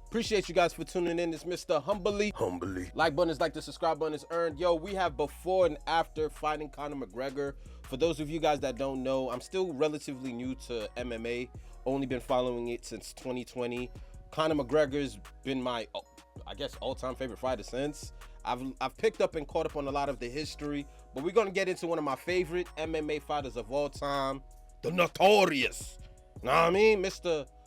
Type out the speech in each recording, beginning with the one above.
Appreciate you guys for tuning in. It's Mr. Humbly. Like button is like the subscribe button is earned. Yo, we have before and after fighting Conor McGregor. For those of you guys that don't know, I'm still relatively new to MMA. Only been following it since 2020. Conor McGregor's been my, I guess, all-time favorite fighter since. I've picked up and caught up on a lot of the history, but we're gonna get into one of my favorite MMA fighters of all time, the Notorious. Know what I mean,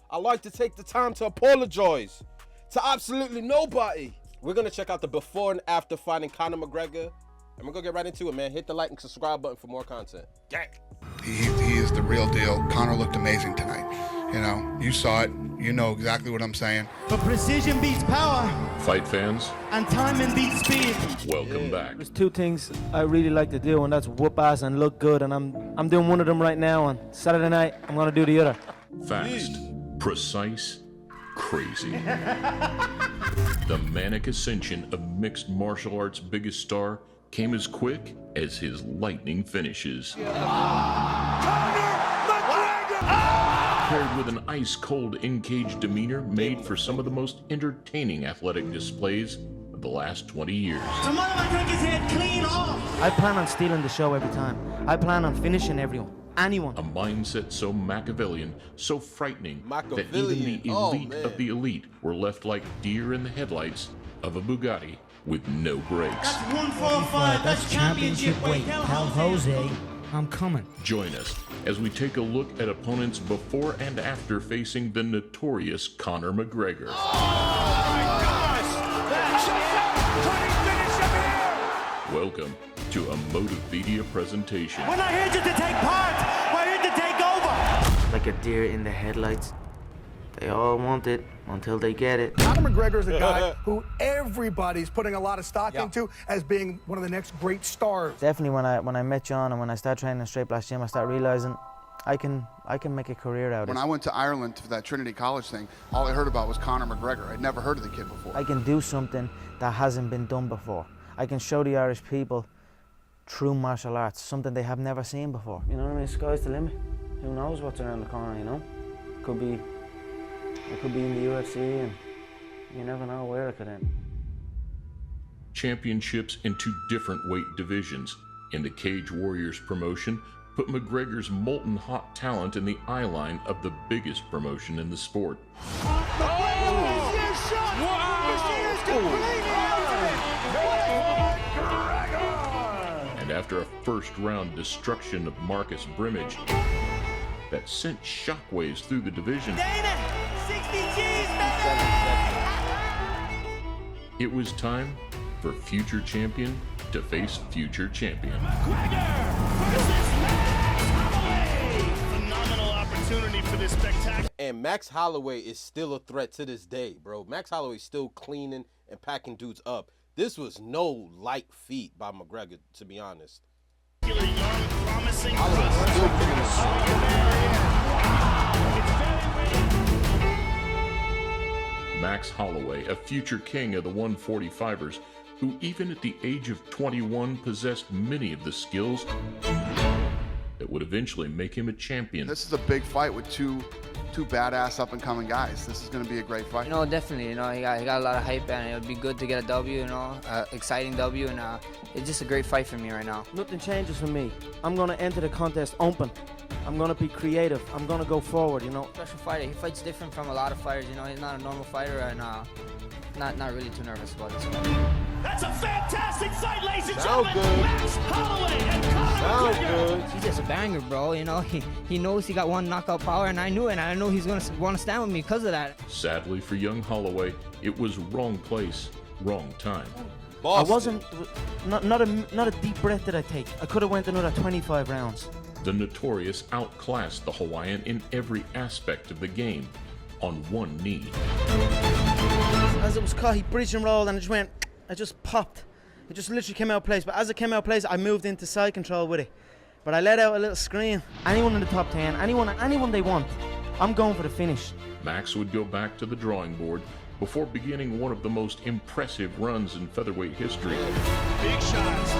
I like to take the time to apologize to absolutely nobody. We're gonna check out the before and after fighting Conor McGregor, and we're gonna get right into it, man. Hit the like and subscribe button for more content. Gang. He is the real deal. Conor looked amazing tonight. You know, you saw it. You know exactly what I'm saying. But precision beats power. Fight fans, And timing beats speed. welcome back. There's two things I really like to do, and that's whoop ass and look good, and I'm doing one of them right now. On Saturday night, I'm gonna do the other. Fast, precise, crazy. The manic ascension of mixed martial arts' biggest star came as quick as his lightning finishes. Paired with an ice-cold in-cage demeanor made for some of the most entertaining athletic displays of the last 20 years. Tomorrow I take his head clean off. I plan on stealing the show every time. I plan on finishing everyone, anyone. A mindset so Machiavellian, so frightening, that even the Machiavellian, elite of the elite were left like deer in the headlights of a Bugatti with no brakes. That's 145. That's championship weight. Pal Jose, I'm coming. Join us as we take a look at opponents before and after facing the notorious Conor McGregor. Welcome to a Motivedia presentation. We're not here just to take part. We're here to take over. Like a deer in the headlights. They all want it until they get it. Conor McGregor is a guy who everybody's putting a lot of stock into as being one of the next great stars. Definitely when I met John and when I started training in Straight Blast Gym, I started realizing I can make a career out of When it. I went to Ireland for that Trinity College thing, all I heard about was Conor McGregor. I'd never heard of the kid before. I can do something that hasn't been done before. I can show the Irish people true martial arts, something they have never seen before. You know what I mean? Sky's the limit. Who knows what's around the corner, you know? I could be in the UFC, and you never know where it could end. Championships in two different weight divisions in the Cage Warriors promotion put McGregor's molten hot talent in the eye line of the biggest promotion in the sport. And after a first-round destruction of Marcus Brimage that sent shockwaves through the division, 60 G's, baby! it was time for future champion to face future champion. Phenomenal opportunity for this spectacular. And Max Holloway is still a threat to this day, bro. Max Holloway's still cleaning and packing dudes up. This was no light feat by McGregor, to be honest. Young, promising Max Holloway, a future king of the 145ers, who even at the age of 21 possessed many of the skills that would eventually make him a champion. This is a big fight with two badass up-and-coming guys. This is going to be a great fight. You know, definitely. You know, he got a lot of hype, and it would be good to get a W. You know, exciting W, and it's just a great fight for me right now. Nothing changes for me. I'm gonna enter the contest open. I'm gonna be creative. I'm gonna go forward, you know. Special fighter. He fights different from a lot of fighters. You know, he's not a normal fighter, and not really too nervous about this one. That's a fantastic fight, ladies and Sound gentlemen. good. Max Holloway and Conor Sound McGregor. good. He's just a banger, bro. You know, he knows he got one knockout power, and I knew it, and I know he's gonna want to stand with me because of that. Sadly for young Holloway, it was wrong place, wrong time. Boston. I wasn't, not a deep breath did I take. I could have went another 25 rounds. The Notorious outclassed the Hawaiian in every aspect of the game on one knee. As it was caught, he bridged and rolled, and I just popped. It just literally came out of place. But as it came out of place, I moved into side control with it. But I let out a little scream. Anyone in the top 10, anyone they want, I'm going for the finish. Max would go back to the drawing board before beginning one of the most impressive runs in featherweight history. Big shots.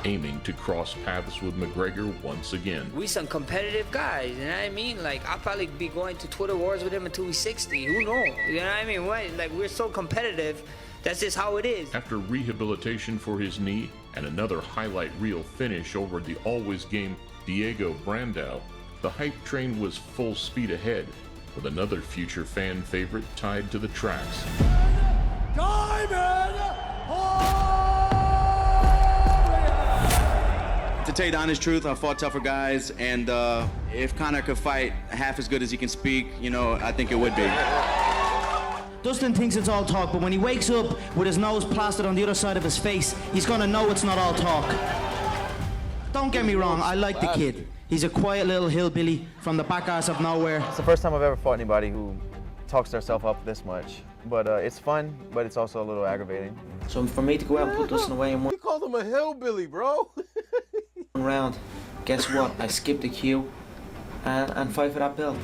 aiming to cross paths with McGregor once again. We some competitive guys, you know what I mean? Like, I'll probably be going to Twitter wars with him until he's 60. Who knows? You know what I mean? What? Like, we're so competitive. That's just how it is. After rehabilitation for his knee and another highlight reel finish over the always game Diego Brandao, the hype train was full speed ahead, with another future fan favorite tied to the tracks. To tell you the honest truth, I fought tougher guys, and if Conor could fight half as good as he can speak, you know, I think it would be. Dustin thinks it's all talk, but when he wakes up with his nose plastered on the other side of his face, he's gonna know it's not all talk. Don't get me wrong, I like the kid. He's a quiet little hillbilly from the back arse of nowhere. It's the first time I've ever fought anybody who talks themselves up this much. But it's fun, but it's also a little aggravating. So for me to go out and put Dustin away in one He called him a hillbilly, bro. round, guess what? I skipped the queue and fight for that belt.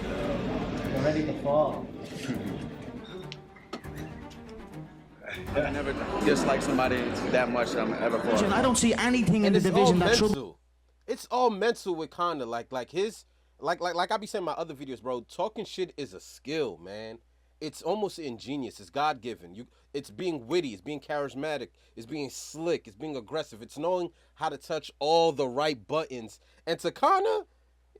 I'm ready to fall. I never disliked somebody that much that I'm ever fought. I don't see anything in the division that should. It's all mental with Conor. Like I be saying in my other videos, bro. Talking shit is a skill, man. It's almost ingenious. It's God-given. It's being witty. It's being charismatic. It's being slick. It's being aggressive. It's knowing how to touch all the right buttons. And to Conor, you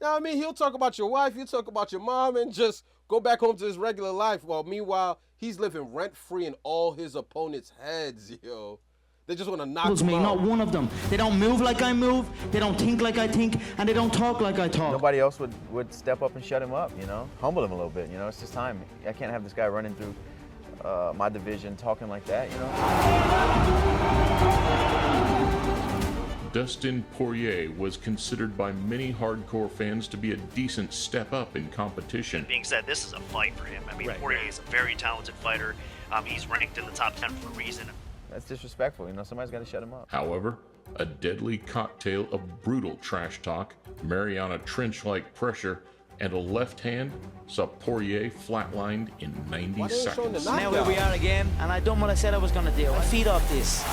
know what I mean? He'll talk about your wife. He'll talk about your mom and just go back home to his regular life. While meanwhile, he's living rent-free in all his opponents' heads, yo. They just want to knock him out. Not one of them. They don't move like I move. They don't think like I think, and they don't talk like I talk. Nobody else would step up and shut him up, you know? Humble him a little bit, you know? It's just time. I can't have this guy running through my division talking like that, you know? Dustin Poirier was considered by many hardcore fans to be a decent step up in competition. Being said, this is a fight for him. I mean, Poirier is a very talented fighter. He's ranked in the top 10 for a reason. That's disrespectful, you know? Somebody's got to shut him up. However, a deadly cocktail of brutal trash talk, Mariana Trench-like pressure, and a left hand saw Poirier flatlined in 90 seconds. Now here we are again, and I done what I said I was going to do. I feed off this.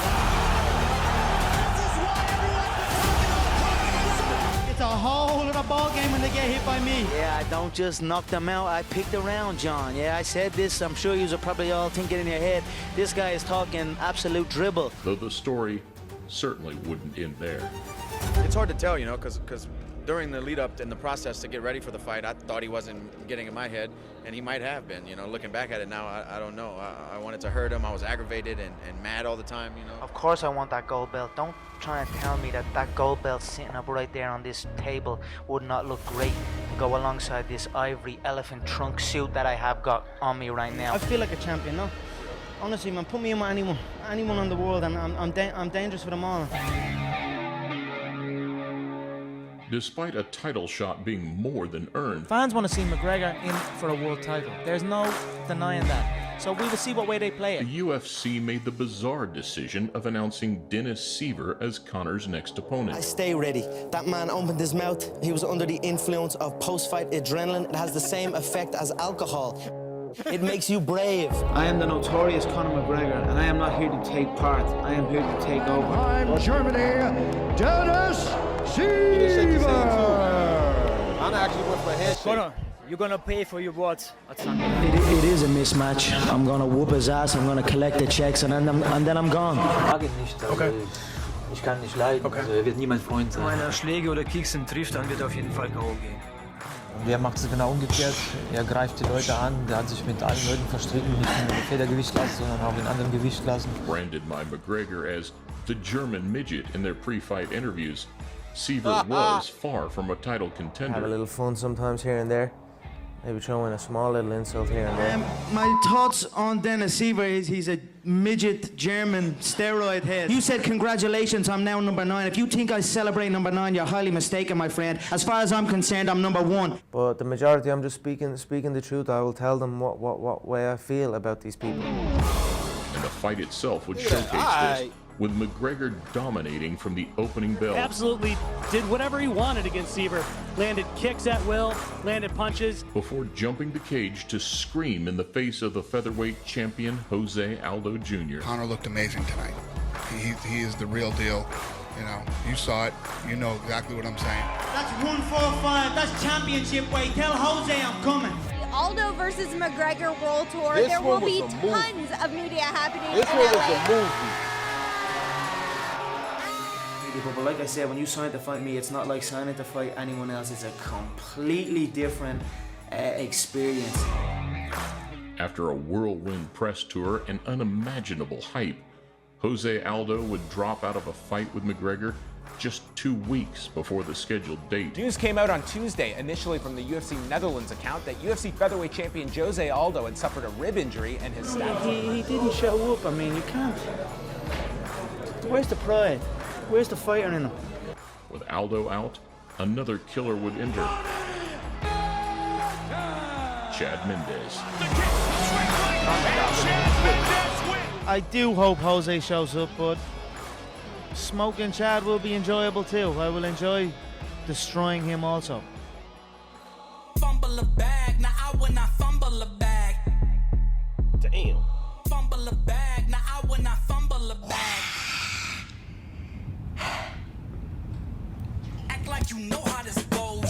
It's a whole other ball game when they get hit by me. Yeah, I don't just knock them out. I picked around, John. Yeah, I said this. I'm sure you're probably all thinking in your head, this guy is talking absolute dribble. Though the story certainly wouldn't end there. It's hard to tell, you know, because during the lead up and the process to get ready for the fight, I thought he wasn't getting in my head, and he might have been. You know, looking back at it now, I don't know. I wanted to hurt him. I was aggravated and mad all the time, you know. Of course I want that gold belt. Don't try and tell me that that gold belt sitting up right there on this table would not look great to go alongside this ivory elephant trunk suit that I have got on me right now. I feel like a champion, no? Honestly, man, put me in with anyone on the world, and I'm dangerous for them all. Despite a title shot being more than earned, Fans want to see McGregor in for a world title. There's no denying that. So we will see what way they play it. the UFC made the bizarre decision of announcing Dennis Siver as Conor's next opponent. I stay ready. That man opened his mouth. He was under the influence of post-fight adrenaline. It has the same effect as alcohol. It makes you brave. I am the notorious Conor McGregor, and I am not here to take part. I am here to take over. I'm Germany, Dennis Siver. Conor actually went for a handshake. Conor, you're gonna pay for your words at Sunday. It is a mismatch. I'm gonna whoop his ass. I'm gonna collect the checks, and then I'm gone. Ich mag ihn nicht. Also ich kann ihn nicht leiden. Also er wird nie mein Freund sein. Wenn er Schläge oder Kicks trifft, dann wird er auf jeden Fall K.O. gehen. Wer macht es genau umgekehrt? Er greift die Leute an, der hat sich mit allen Leuten verstritten, nicht nur in der Federgewichtsklasse, sondern auch in anderen Gewichtsklassen. Branded by McGregor as the German midget in their pre-fight interviews, Siver was far from a title contender. Have a little fun sometimes here and there. Maybe throw in a small little insult here and there. My thoughts on Dennis Siver is he's a midget German steroid head. You said congratulations, I'm now number 9. If you think I celebrate number 9, you're highly mistaken, my friend. As far as I'm concerned, I'm number 1. But the majority, I'm just speaking the truth. I will tell them what way I feel about these people. And the fight itself would showcase this, with McGregor dominating from the opening bell. Absolutely did whatever he wanted against Siver. Landed kicks at will, landed punches. Before jumping the cage to scream in the face of the featherweight champion Jose Aldo Jr. Conor looked amazing tonight. He is the real deal. You know, you saw it. You know exactly what I'm saying. That's 145. That's championship weight. Tell Jose I'm coming. Aldo versus McGregor World Tour. This There will one was be a movie. tons of media happening This in one LA. was a movie. But like I said, when you sign to fight me, it's not like signing to fight anyone else. It's a completely different experience. After a whirlwind press tour and unimaginable hype, Jose Aldo would drop out of a fight with McGregor just 2 weeks before the scheduled date. News came out on Tuesday, initially from the UFC Netherlands account, that UFC featherweight champion Jose Aldo had suffered a rib injury and his status. He didn't show up. I mean, you can't. Where's the pride? Where's the fighter in him? With Aldo out, another killer would enter. Chad Mendes. I do hope Jose shows up, but smoking Chad will be enjoyable too. I will enjoy destroying him also. Fumble a bag, now I will not fumble a bag. Damn. Fumble a bag, now I will not fumble a bag. Act like you know how this goes.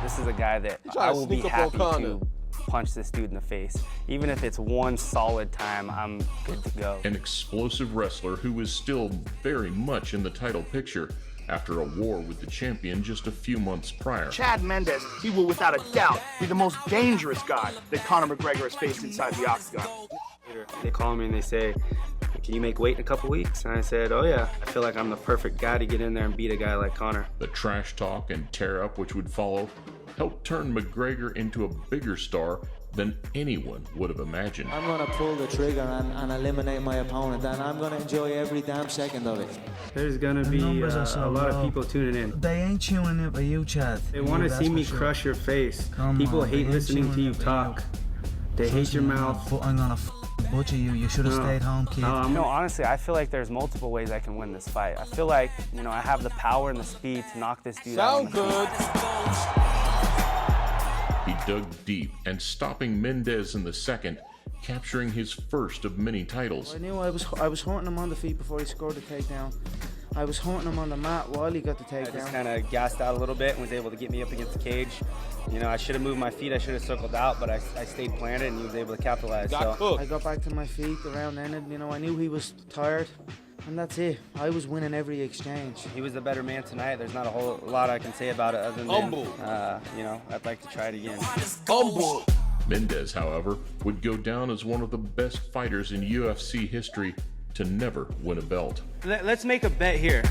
This is a guy that You try I to will be sneak up happy on Conor. to punch this dude in the face. Even if it's one solid time, I'm good to go. An explosive wrestler who is still very much in the title picture after a war with the champion just a few months prior. Chad Mendes, he will without a doubt be the most dangerous guy that Conor McGregor has faced inside the octagon. They call me and they say, can you make weight in a couple weeks? And I said, oh yeah. I feel like I'm the perfect guy to get in there and beat a guy like Conor. The trash talk and tear up which would follow helped turn McGregor into a bigger star than anyone would have imagined. I'm going to pull the trigger and eliminate my opponent, and I'm going to enjoy every damn second of it. There's going to be a lot of people tuning in. They ain't tuning in for you, Chad. They want to see me crush your face. People hate listening to you talk. They hate your mouth. I'm going to butcher you. You should have stayed home, kid. No, honestly, I feel like there's multiple ways I can win this fight. I feel like, I have the power and the speed to knock this dude out. Sound good. He dug deep and stopping Mendes in the second, capturing his first of many titles. I knew I was haunting him on the feet before he scored the takedown. I was haunting him on the mat while he got the takedown. I just kind of gassed out a little bit and was able to get me up against the cage. I should have moved my feet, I should have circled out, but I stayed planted and he was able to capitalize. I got back to my feet, the round ended. I knew he was tired, and that's it. I was winning every exchange. He was the better man tonight. There's not a whole lot I can say about it other than, Humble. I'd like to try it again. Humble. Mendes, however, would go down as one of the best fighters in UFC history to never win a belt. Let's make a bet here.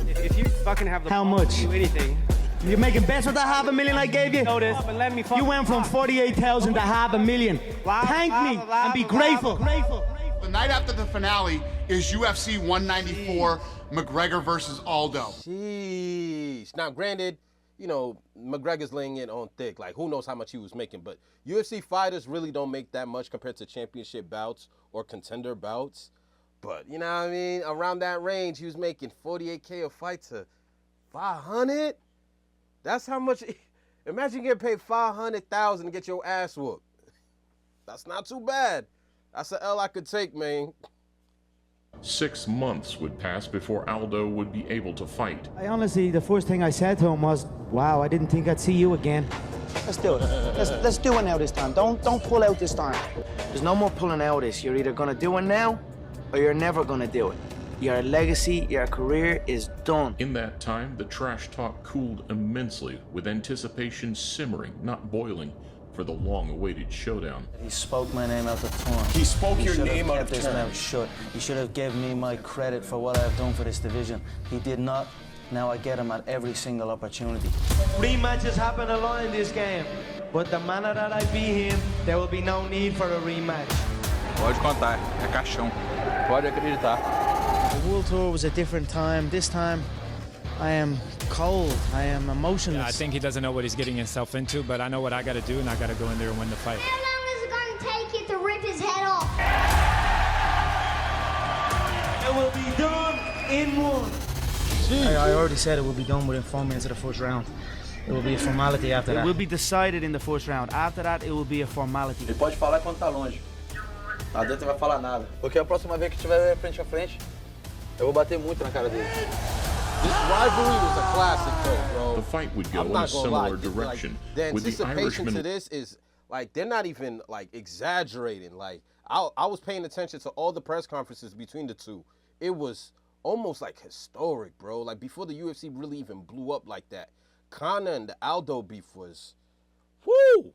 If you fucking have the How balls much? to do anything. You're making bets with the $500,000 I gave you? Notice, but let me You went from 48,000 to $500,000. Thank me and be grateful. The night after the finale is UFC 194, McGregor versus Aldo. Jeez. Now, granted, McGregor's laying it on thick. Like, who knows how much he was making. But UFC fighters really don't make that much compared to championship bouts or contender bouts. But, you know what I mean? Around that range, he was making $48K a fight to $500. That's how much. Imagine getting paid $500,000 to get your ass whooped. That's not too bad. That's an L I could take, man. 6 months would pass before Aldo would be able to fight. I honestly, the first thing I said to him was, wow, I didn't think I'd see you again. Let's do it. Let's do it now this time. Don't pull out this time. There's no more pulling out this. You're either going to do it now or you're never going to do it. Your legacy, your career is done. In that time, the trash talk cooled immensely, with anticipation simmering, not boiling, for the long-awaited showdown. He spoke my name out of turn. He spoke your name out of He should have kept his mouth shut. He should have given me my credit for what I've done for this division. He did not. Now I get him at every single opportunity. Rematches happen a lot in this game, but the manner that I beat him, there will be no need for a rematch. Pode contar, é caixão. Pode acreditar. The World Tour was a different time. This time, I am cold. I am emotionless. Yeah, I think he doesn't know what he's getting himself into, but I know what I got to do, and I got to go in there and win the fight. How long is it going to take you to rip his head off? It will be done in one. I already said it will be done within 4 minutes of the first round. It will be a formality after that. It will be decided in the first round. After that, it will be a formality. Ele pode falar quando tá longe. Lá dentro não vai falar nada. Porque a próxima vez que tiver frente a frente, eu vou bater muito na cara dele. This rivalry was a classic though, bro. The fight would go I'm in not a gonna similar lie. direction, Like, the with the anticipation Irishman. to this is like they're not even like exaggerating. Like I was paying attention to all the press conferences between the two. It was almost like historic, bro. Like before the UFC really even blew up like that. Conor and the Aldo beef was, whoo!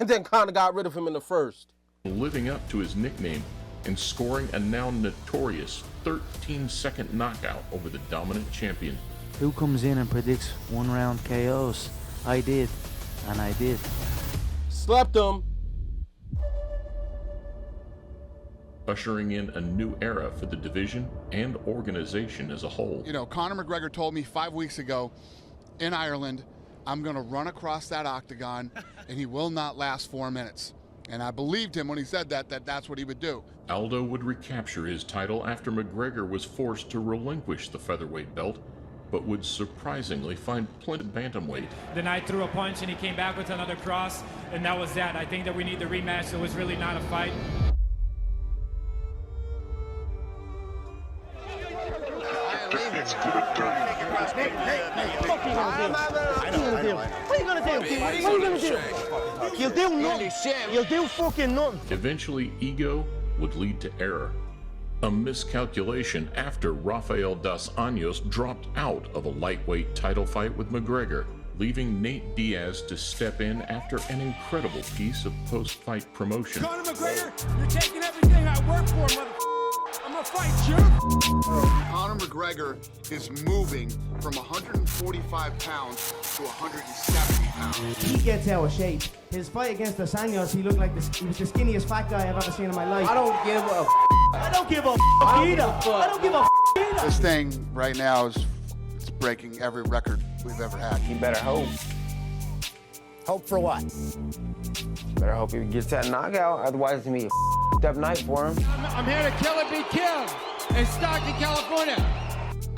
And then Conor got rid of him in the first. Living up to his nickname and scoring a now notorious 13-second knockout over the dominant champion. Who comes in and predicts 1-round KOs? I did, and I did. Slept him. Ushering in a new era for the division and organization as a whole. You know, Conor McGregor told me 5 weeks ago in Ireland, I'm going to run across that octagon and he will not last 4 minutes. And I believed him when he said that that's what he would do. Aldo would recapture his title after McGregor was forced to relinquish the featherweight belt, but would surprisingly find plenty of bantamweight. The night threw a punch and he came back with another cross, and that was that. I think that we need the rematch. It was really not a fight. What are you gonna do? You'll do nothing. You'll do fucking nothing. Eventually, ego would lead to error. A miscalculation after Rafael dos Anjos dropped out of a lightweight title fight with McGregor, leaving Nate Diaz to step in after an incredible piece of post-fight promotion. Conor McGregor, you're taking everything I work for, motherfucker. I'm gonna fight you. Conor McGregor is moving from 145 pounds to 170 pounds. He gets out of shape. His fight against Dos Anjos, he looked like he was the skinniest fat guy I've ever seen in my life. I don't give a I don't give a either. I don't give a either. This thing right now is it's breaking every record we've ever had. He better hope. Hope for what? Better hope he gets that knockout. Otherwise, it's gonna be a up night for him. I'm here to kill or be killed in Stockton, California.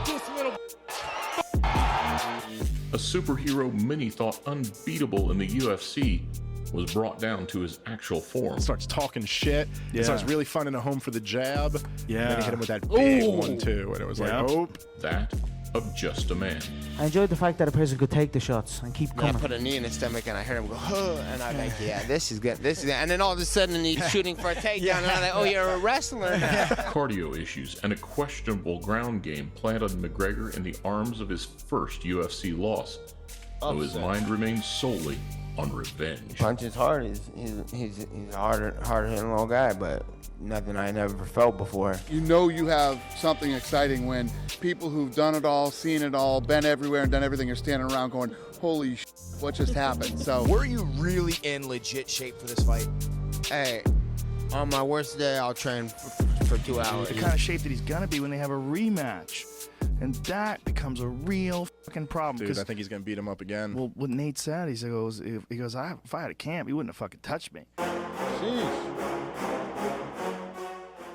This little. A superhero many thought unbeatable in the UFC was brought down to his actual form. Starts talking shit. Yeah. Starts really finding a home for the jab. Yeah. And then he hit him with that big Ooh. one, too. And it was like, Yeah. oh. That of just a man. I enjoyed the fact that a person could take the shots and keep I coming. put a knee in his stomach and I heard him go, huh, and I'm like, yeah, this is good, this is good. And then all of a sudden he's shooting for a takedown, and I'm like, oh, you're a wrestler now. Cardio issues and a questionable ground game planted McGregor in the arms of his first UFC loss, though his mind remains solely on revenge. Punches hard. He's a harder hitting little guy, but nothing I never felt before. You know you have something exciting when people who've done it all, seen it all, been everywhere and done everything are standing around going, holy shit, what just happened? So were you really in legit shape for this fight? Hey, on my worst day, I'll train for 2 hours. The kind of shape that he's gonna be when they have a rematch. And that becomes a real fucking problem. Dude, I think he's going to beat him up again. Well, what Nate said, he goes, if I had a camp, he wouldn't have fucking touched me.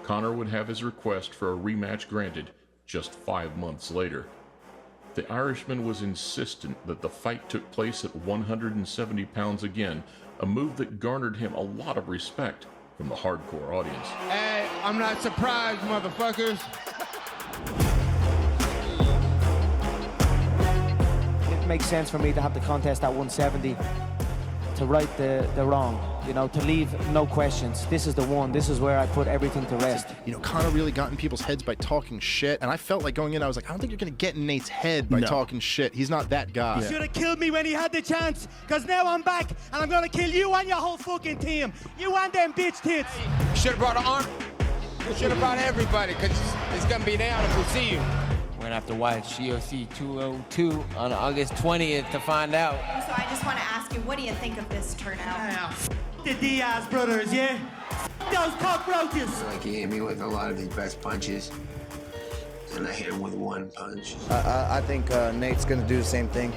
Conor would have his request for a rematch granted just 5 months later. The Irishman was insistent that the fight took place at 170 pounds again, a move that garnered him a lot of respect from the hardcore audience. Hey, I'm not surprised, motherfuckers. It makes sense for me to have the contest at 170 to right the wrong, you know, to leave no questions. This is the one. This is where I put everything to rest. You know, Conor really got in people's heads by talking shit, and I felt like going in, I was like, I don't think you're going to get in Nate's head by talking shit. He's not that guy. He should have killed me when he had the chance, because now I'm back, and I'm going to kill you and your whole fucking team. You and them bitch tits. Should have brought an arm. Should have brought everybody, because it's going to be down if we see you. We're gonna have to watch UFC 202 on August 20th to find out. So I just want to ask you, what do you think of this turnout? The Diaz brothers, yeah? Those cockroaches. Like he hit me with a lot of his best punches, and I hit him with one punch. I think Nate's going to do the same thing.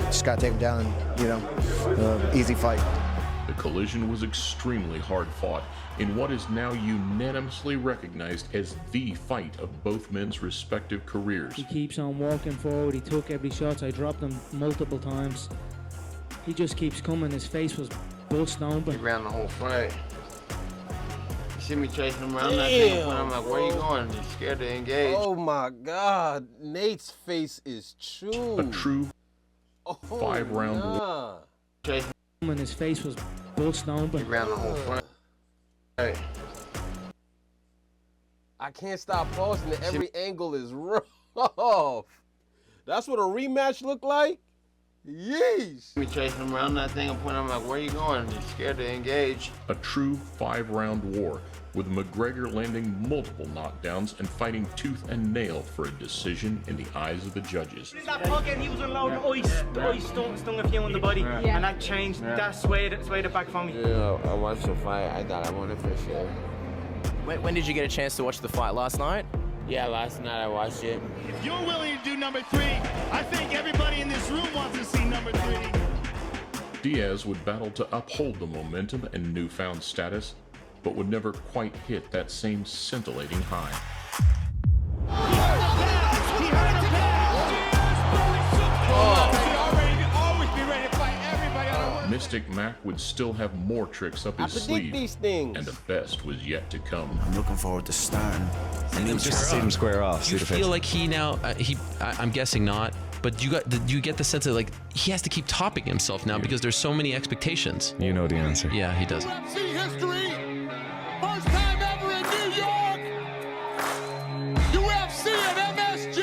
Just got to take him down and, you know, easy fight. The collision was extremely hard fought in what is now unanimously recognized as the fight of both men's respective careers. He keeps on walking forward. He took every shot. I dropped him multiple times. He just keeps coming. His face was bust open. He ran the whole fight. see me chasing him around that thing, and I'm like, where you going? He's scared to engage. Oh my God, Nate's face is true. A true 5-round war. Chasing And his face was busting open. He ran the whole front. Hey. I can't stop pausing it. Every angle is rough. That's what a rematch look like? Yeesh. Me chasing him around that thing and pointing, I'm like, where you going? He's scared to engage. A true 5-round war, with McGregor landing multiple knockdowns and fighting tooth and nail for a decision in the eyes of the judges. In that pocket, he was unloading ice. The ice stung a few in the body, and that changed. That swayed it back for me. Yeah, I watched the fight. I thought I won it for sure. When did you get a chance to watch the fight? Last night? Yeah, last night I watched it. If you're willing to do number 3, I think everybody in this room wants to see number 3. Diaz would battle to uphold the momentum and newfound status, but would never quite hit that same scintillating high. Mystic Mac would still have more tricks up his sleeve, these things. and the best was yet to come. I'm looking forward to starting. And just to see him square off. Do you feel like he now? I'm guessing not. But do you get the sense that like he has to keep topping himself now because there's so many expectations. You know the answer. Yeah, he does. UFC history, first time ever in New York. UFC at MSG.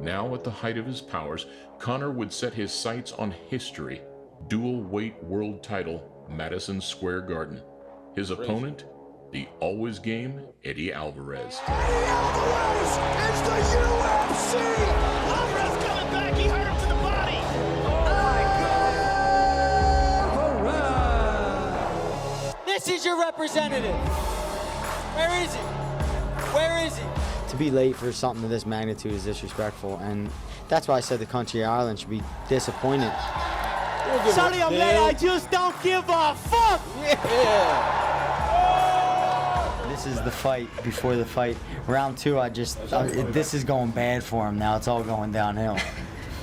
Now at the height of his powers, Conor would set his sights on history. Dual weight world title, Madison Square Garden. His opponent, the always game Eddie Alvarez. Eddie Alvarez is the UFC. Alvarez coming back. He hurt him to the body. This is your representative. Where is he? Where is he? To be late for something of this magnitude is disrespectful, and that's why I said the country of Ireland should be disappointed. Sorry I'm late. I just don't give a fuck. Yeah. This is the fight before the fight. Round 2, this is going bad for him now. It's all going downhill.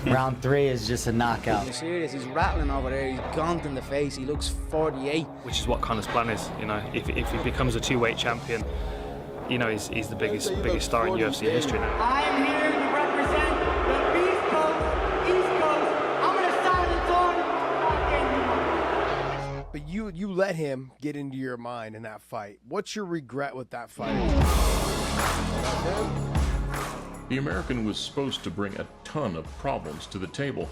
Round 3 is just a knockout. He's serious. He's rattling over there. He's gaunt in the face. He looks 48. Which is what Conor's plan is. You know, if he becomes a 2-weight champion, you know, he's the biggest star in UFC history now. I am here to represent the Beast Coast, East Coast. I'm gonna silence on. But you let him get into your mind in that fight. What's your regret with that fight? The American was supposed to bring a ton of problems to the table,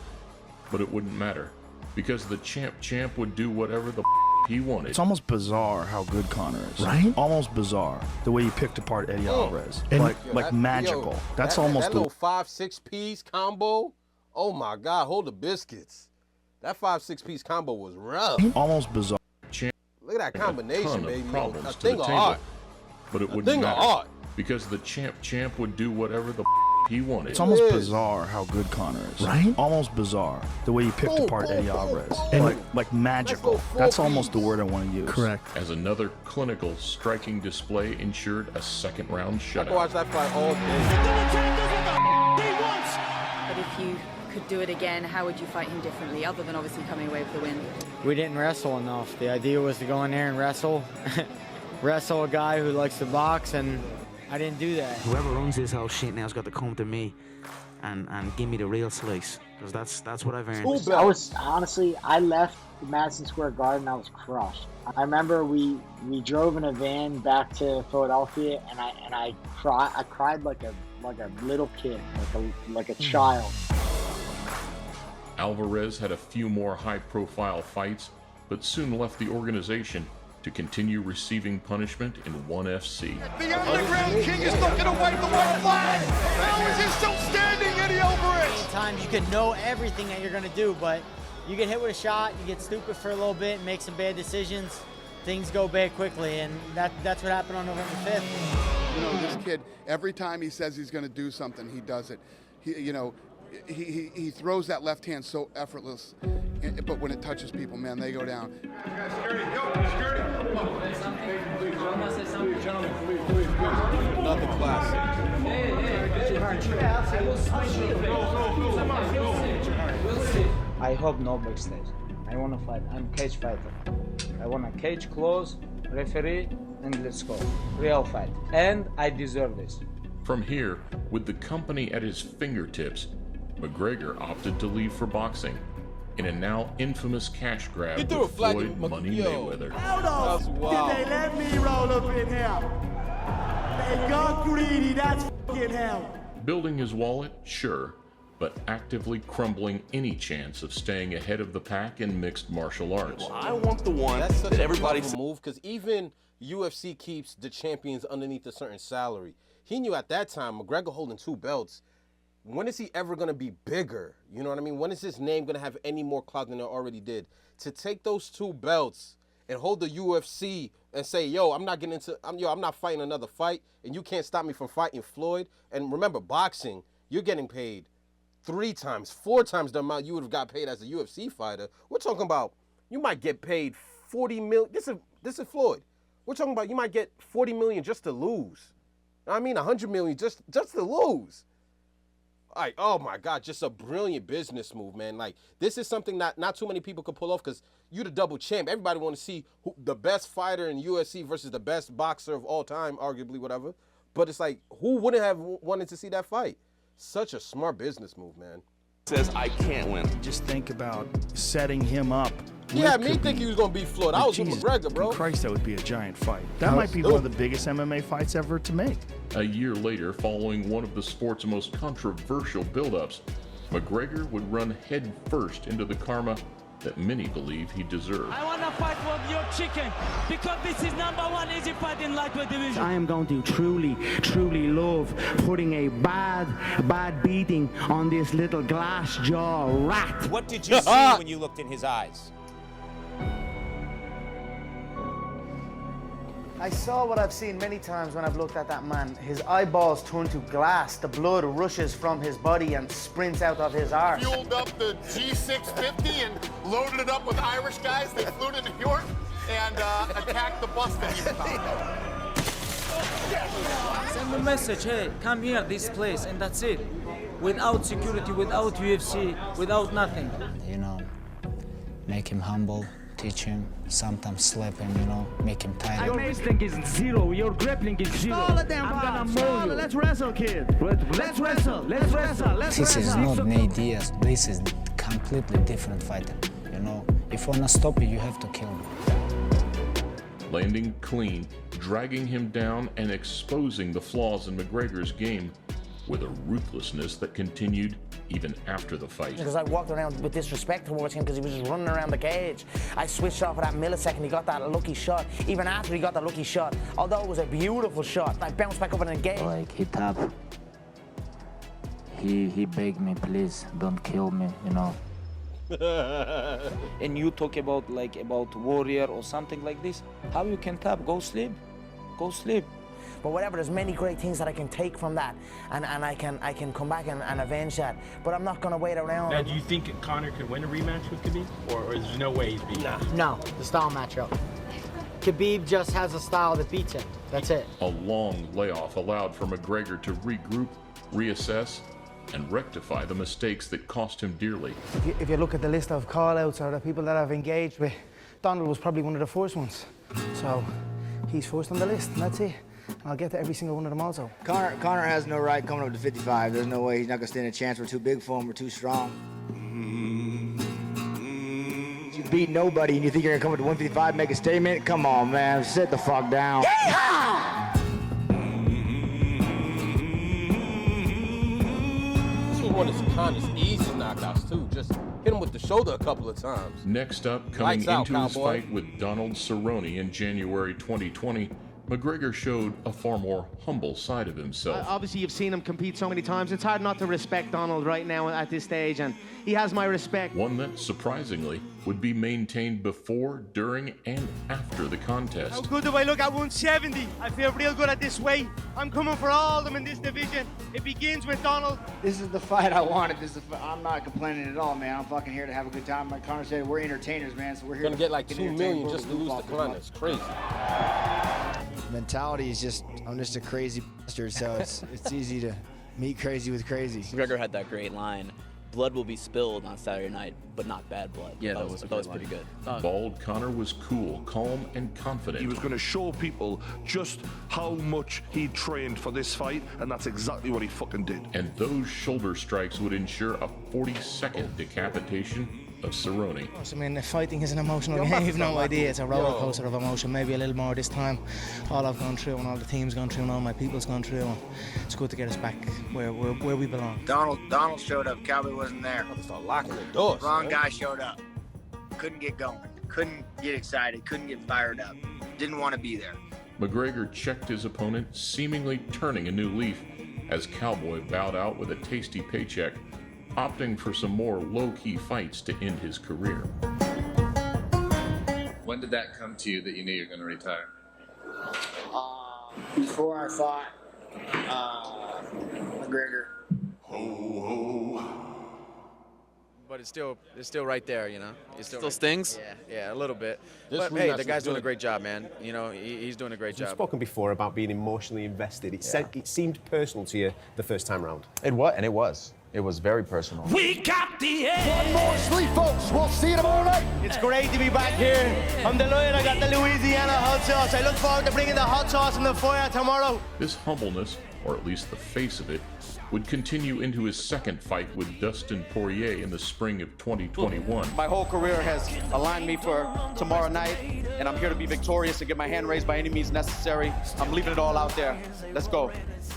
but it wouldn't matter, because the champ would do whatever the he wanted. It's almost bizarre how good Conor is. Right? Almost bizarre the way he picked apart Eddie Alvarez. And like magical. That's almost that little 5-6 piece combo. Oh my God! Hold the biscuits. That 5-6 piece combo was rough. Almost bizarre. Look at that combination, baby. Problems A to thing the of table, art. but it A wouldn't thing of matter, art. because the champ would do whatever the he wanted. It's almost bizarre how good Conor is. Right? Almost bizarre the way he picked apart Eddie Alvarez. Like magical. Let's go That's 4 almost the word I want to use. Correct. As another clinical, striking display ensured a second-round I could shutout. watch that fight all day. But if you could do it again, how would you fight him differently, other than obviously coming away with the win? We didn't wrestle enough. The idea was to go in there and wrestle a guy who likes to box, and I didn't do that. Whoever runs this whole shit now's got to come to me and give me the real slice, because that's what I've earned. I left Madison Square Garden. I was crushed. I remember we drove in a van back to Philadelphia, and I cried like a little kid, like a child. Alvarez had a few more high-profile fights, but soon left the organization to continue receiving punishment in ONE FC. The Underground King is looking to wave the white flag. How is he still standing, Eddie Alvarez? Sometimes you can know everything that you're gonna do, but you get hit with a shot, you get stupid for a little bit, and make some bad decisions. Things go bad quickly, and that's what happened on November 5th. You know, this kid, every time he says he's going to do something, he does it. He throws that left hand so effortless, but when it touches people, man, they go down. Another classic. I hope no backstage. I want to fight. I'm a cage fighter. I want a cage close, referee, and let's go. Real fight. And I deserve this. From here, with the company at his fingertips, McGregor opted to leave for boxing in a now infamous cash grab with Floyd Money Mayweather. How the f did they let me roll up in here? They got greedy, that's f***ing hell. Building his wallet, sure, but actively crumbling any chance of staying ahead of the pack in mixed martial arts. I want the one that everybody's move, because even UFC keeps the champions underneath a certain salary. He knew at that time, McGregor holding 2 belts, when is he ever going to be bigger? You know what I mean? When is his name going to have any more clout than it already did? To take those 2 belts and hold the UFC and say, yo, I'm not fighting another fight, and you can't stop me from fighting Floyd. And remember, boxing, you're getting paid 3 times, 4 times the amount you would have got paid as a UFC fighter. We're talking about you might get paid 40 million. This is Floyd. We're talking about you might get 40 million just to lose. I mean, 100 million just to lose. Like, oh my God, just a brilliant business move, man. Like, this is something not too many people could pull off, because you're the double champ. Everybody want to see who, the best fighter in UFC versus the best boxer of all time, arguably, whatever. But it's like, who wouldn't have wanted to see that fight? Such a smart business move, man. Says I can't win. Just think about setting him up. He had me think he was going to beat Floyd. I was with McGregor, bro. Christ, that would be a giant fight. That might be one of the biggest MMA fights ever to make. A year later, following one of the sport's most controversial build-ups, McGregor would run head first into the karma that many believe he deserved. I want to fight for your chicken, because this is #1 easy fight in lightweight division. I am going to truly love putting a bad beating on this little glass jaw rat. What did you see when you looked in his eyes? I saw what I've seen many times when I've looked at that man. His eyeballs turn to glass, the blood rushes from his body and sprints out of his arse. Fueled up the G650 and loaded it up with Irish guys. They flew to New York and attacked the bus that he found. Send a message, hey, come here, this place, and that's it. Without security, without UFC, without nothing. You know, make him humble. Teach him, sometimes slap him, you know, make him tired. Your instinct is 0, your grappling is 0. I'm gonna mow you. Let's wrestle, kid. Let's wrestle. This is not Nate Diaz. This is completely different fighter, you know. If you wanna stop it, you have to kill me. Landing clean, dragging him down, and exposing the flaws in McGregor's game with a ruthlessness that continued even after the fight. Because I walked around with disrespect towards him because he was just running around the cage. I switched off at that millisecond, he got that lucky shot. Even after he got that lucky shot, although it was a beautiful shot, I bounced back up and engaged. Like, he tapped. He begged me, please, don't kill me, you know. And you talk about warrior or something like this, how you can tap? Go sleep. But whatever, there's many great things that I can take from that, and I can come back and avenge that. But I'm not gonna wait around. Now, do you think Conor could win a rematch with Khabib, or is there no way he's beating him? No, the style matchup. Khabib just has a style that beats him. That's it. A long layoff allowed for McGregor to regroup, reassess, and rectify the mistakes that cost him dearly. If you look at the list of call-outs or the people that I've engaged with, Donald was probably one of the first ones. So he's first on the list, and that's it. I'll get to every single one of them also. Conor has no right coming up to 55. There's no way he's not gonna stand a chance. We're too big for him. We're too strong. You beat nobody and you think you're gonna come up to 155 and make a statement? Come on, man. Sit the fuck down. This was one of Conor's easy knockouts too. Just hit him with the shoulder a couple of times. Next up, coming into his fight with Donald Cerrone in January 2020, McGregor showed a far more humble side of himself. Obviously, you've seen him compete so many times. It's hard not to respect Donald right now at this stage, and he has my respect. One that, surprisingly, would be maintained before, during, and after the contest. How good do I look at 170? I feel real good at this weight. I'm coming for all of them in this division. It begins with Donald. This is the fight I wanted. I'm not complaining at all, man. I'm fucking here to have a good time. Like Conor said, we're entertainers, man, so we're here gonna get like 2 million just to lose to Conor. It's crazy. Mentality is just, I'm just a crazy bastard, so it's easy to meet crazy with crazy. McGregor had that great line blood will be spilled on Saturday night, but not bad blood. Yeah, that was pretty good. Bald Conor was cool, calm, and confident. He was going to show people just how much he trained for this fight, and that's exactly what he fucking did. And those shoulder strikes would ensure a 40-second decapitation of Cerrone. I mean, the fighting is an emotional game. You've no idea. It's a roller coaster of emotion. Maybe a little more this time. All I've gone through, and all the team's gone through, and all my people's gone through. And it's good to get us back where we belong. Donald showed up. Cowboy wasn't there. Start locking the doors. Wrong guy showed up. Couldn't get going. Couldn't get excited. Couldn't get fired up. Didn't want to be there. McGregor checked his opponent, seemingly turning a new leaf, as Cowboy bowed out with a tasty paycheck, opting for some more low-key fights to end his career. When did that come to you that you knew you were going to retire? Before I fought McGregor. But it's still right there, you know. It still stings? Yeah, a little bit. This But hey, rematch the guy's was doing a good. great job, man. You know, he's doing a great You've job. spoken before about being emotionally invested. It seemed personal to you the first time round. It was, and it was. It was very personal. We got the edge. One more sleep, folks. We'll see you tomorrow night. It's great to be back here. I'm delighted I got the Louisiana hot sauce. I look forward to bringing the hot sauce in the fire tomorrow. This humbleness, or at least the face of it, would continue into his second fight with Dustin Poirier in the spring of 2021. My whole career has aligned me for tomorrow night, and I'm here to be victorious and get my hand raised by any means necessary. I'm leaving it all out there. Let's go.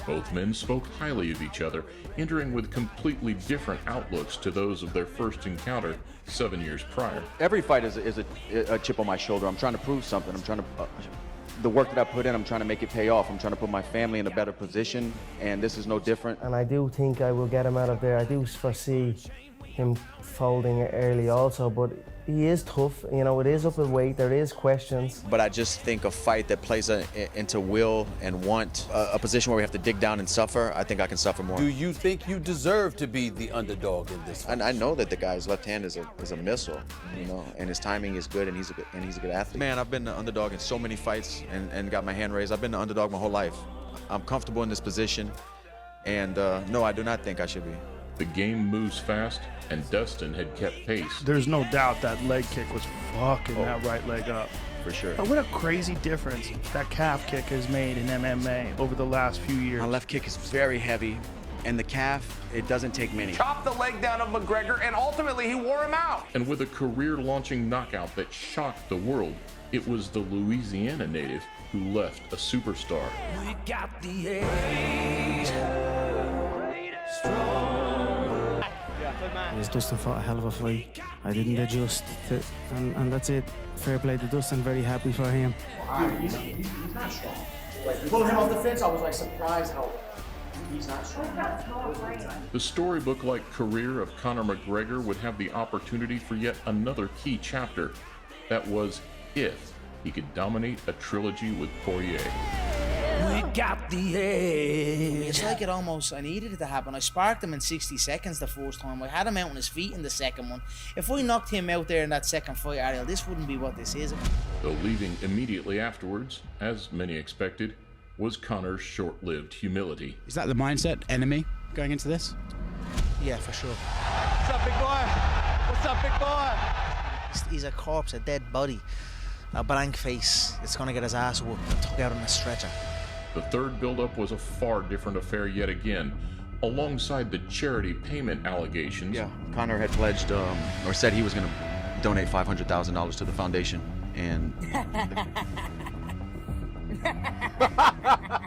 Both men spoke highly of each other, entering with completely different outlooks to those of their first encounter 7 years prior. Every fight is a chip on my shoulder. I'm trying to prove something. I'm trying to the work that I put in, I'm trying to make it pay off. I'm trying to put my family in a better position, and this is no different. And I do think I will get him out of there. I do foresee him folding early also, but he is tough. You know, it is up in weight. There is questions. But I just think a fight that plays into will and want, a position where we have to dig down and suffer, I think I can suffer more. Do you think you deserve to be the underdog in this fight? And I know that the guy's left hand is a missile, you know, and his timing is good, and he's a good athlete. Man, I've been the underdog in so many fights and got my hand raised. I've been the underdog my whole life. I'm comfortable in this position, and no, I do not think I should be. The game moves fast, and Dustin had kept pace. There's no doubt that leg kick was fucking that right leg up. For sure. But what a crazy difference that calf kick has made in MMA over the last few years. My left kick is very heavy, and the calf, it doesn't take many. Chopped the leg down of McGregor, and ultimately he wore him out. And with a career-launching knockout that shocked the world, it was the Louisiana native who left a superstar. We got the edge. Dustin fought a hell of a fight. I didn't adjust, and that's it. Fair play to Dustin. Very happy for him. He's not strong. Like, pulling him off the fence, I was like surprised how he's not strong. The storybook-like career of Conor McGregor would have the opportunity for yet another key chapter. That was if he could dominate a trilogy with Poirier. We got the edge. It's like I needed it to happen. I sparked him in 60 seconds the first time. I had him out on his feet in the second one. If I knocked him out there in that second fight, Ariel, this wouldn't be what this is. Though leaving immediately afterwards, as many expected, was Conor's short-lived humility. Is that the mindset, enemy, going into this? Yeah, for sure. What's up, big boy? What's up, big boy? He's a corpse, a dead body, a blank face. It's gonna get his ass whooped and took out on a stretcher. The third build-up was a far different affair yet again. Alongside the charity payment allegations, Yeah, Conor had pledged, or said he was going to donate $500,000 to the foundation, and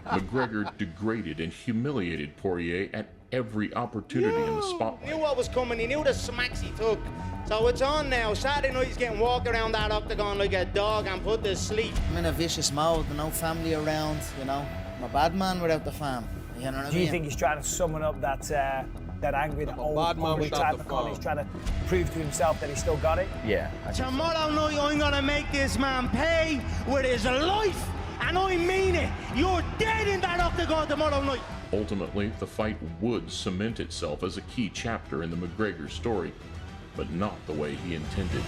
McGregor degraded and humiliated Poirier at every opportunity in the spotlight. He knew what was coming. He knew the smacks he took. So it's on now. Saturday night he's getting walked around that octagon like a dog and put to sleep. I'm in a vicious mode, no family around, you know. I'm a bad man without the fam. You know what I mean? Do you think he's trying to summon up that anger, that old Irish type of con? He's trying to prove to himself that he's still got it? Yeah. Tomorrow night I'm gonna make this man pay with his life, and I mean it. You're dead in that octagon tomorrow night. Ultimately, the fight would cement itself as a key chapter in the McGregor story, but not the way he intended.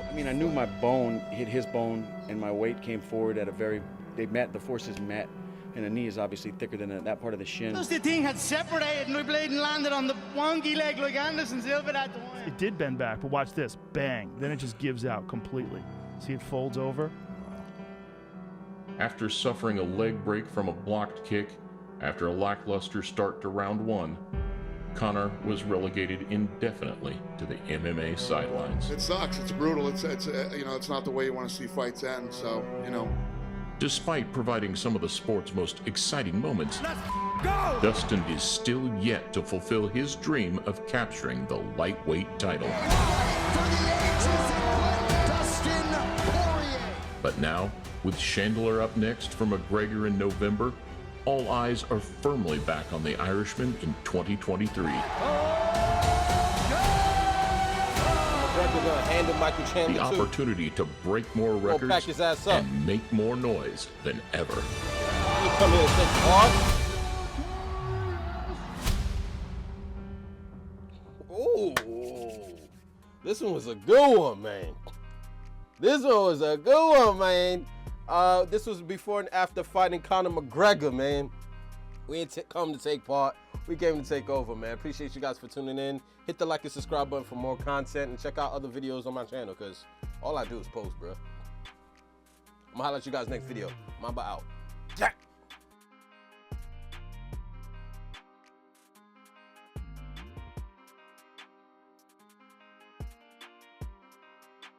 I mean, I knew my bone hit his bone, and my weight came forward at the forces met, and the knee is obviously thicker than that part of the shin. Just the thing had separated and we played and landed on the wonky leg like Anderson Silva that time. It did bend back, but watch this. Bang. Then it just gives out completely. See, it folds over. After suffering a leg break from a blocked kick, after a lackluster start to round 1, Conor was relegated indefinitely to the MMA sidelines. It sucks. It's brutal. It's you know, it's not the way you want to see fights end. So, you know. Despite providing some of the sport's most exciting moments, Dustin is still yet to fulfill his dream of capturing the lightweight title. But now, with Chandler up next for McGregor in November, all eyes are firmly back on the Irishman in 2023. Gonna handle Michael Chandler the opportunity to break more records pack his ass up and make more noise than ever. You come here and take part. Ooh, this one was a good one, man. This one was a good one, man. This was before and after fighting Conor McGregor, man. We ain't come to take part. We came to take over, man. Appreciate you guys for tuning in. Hit the like and subscribe button for more content and check out other videos on my channel because all I do is post, bro. I'm gonna holler at you guys next video. Mamba out. Jack.